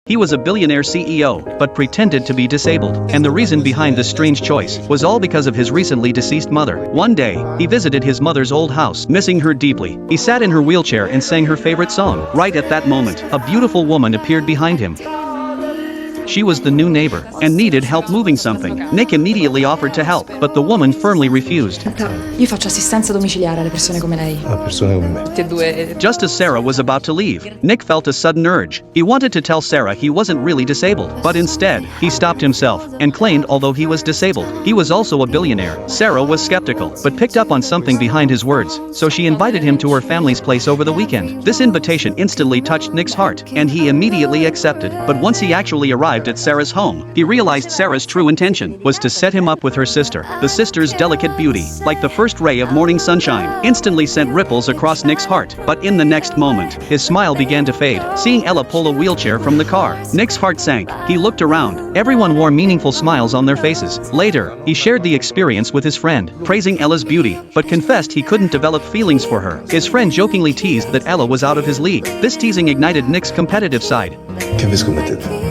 He was a billionaire CEO, but pretended to be disabled, and the reason behind this strange choice was all because of his recently deceased mother. One day, he visited his mother's old house, missing her deeply. He sat in her wheelchair and sang her favorite song. Right at that moment, a beautiful woman appeared behind him. She was the new neighbor, and needed help moving something. Nick immediately offered to help, but the woman firmly refused. Io faccio assistenza domiciliare alle persone come lei. A persone come me. Tutte e due. Just as Sarah was about to leave, Nick felt a sudden urge. He wanted to tell Sarah he wasn't really disabled, but instead, he stopped himself, and claimed although he was disabled, he was also a billionaire. Sarah was skeptical, but picked up on something behind his words, so she invited him to her family's place over the weekend. This invitation instantly touched Nick's heart, and he immediately accepted. But once he actually arrived at Sarah's home, he realized Sarah's true intention was to set him up with her sister. The sister's delicate beauty, like the first ray of morning sunshine, instantly sent ripples across Nick's heart. But in the next moment, his smile began to fade, seeing Ella pull a wheelchair from the car. Nick's heart sank. He looked around. Everyone wore meaningful smiles on their faces. Later, he shared the experience with his friend, praising Ella's beauty, but confessed he couldn't develop feelings for her. His friend jokingly teased that Ella was out of his league. This teasing ignited Nick's competitive side. Che vi scommettete?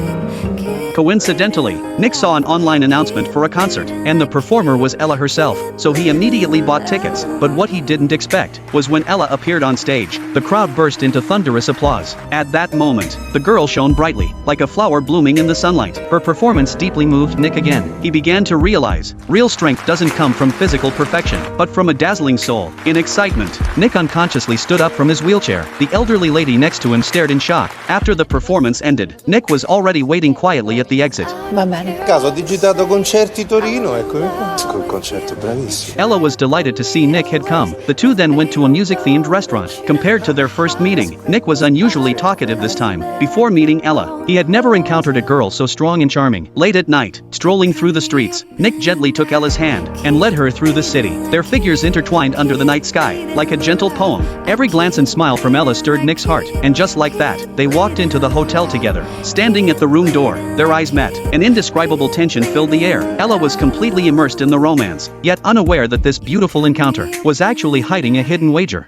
Coincidentally, Nick saw an online announcement for a concert, and the performer was Ella herself, so he immediately bought tickets. But what he didn't expect was when Ella appeared on stage, the crowd burst into thunderous applause. At that moment, the girl shone brightly, like a flower blooming in the sunlight. Her performance deeply moved Nick again. He began to realize, real strength doesn't come from physical perfection, but from a dazzling soul. In excitement, Nick unconsciously stood up from his wheelchair. The elderly lady next to him stared in shock. After the performance ended, Nick was already waiting quietly at the exit. Va bene. Per caso ho digitato concerti Torino, eccomi qua. Col concerto, bravissimo. Ella was delighted to see Nick had come. The two then went to a music-themed restaurant. Compared to their first meeting, Nick was unusually talkative this time. Before meeting Ella, he had never encountered a girl so strong and charming. Late at night, strolling through the streets, Nick gently took Ella's hand and led her through the city. Their figures intertwined under the night sky, like a gentle poem. Every glance and smile from Ella stirred Nick's heart, and just like that, they walked into the hotel together. Standing at the room door, their eyes met. An indescribable tension filled the air. Ella was completely immersed in the romance, yet unaware that this beautiful encounter was actually hiding a hidden wager.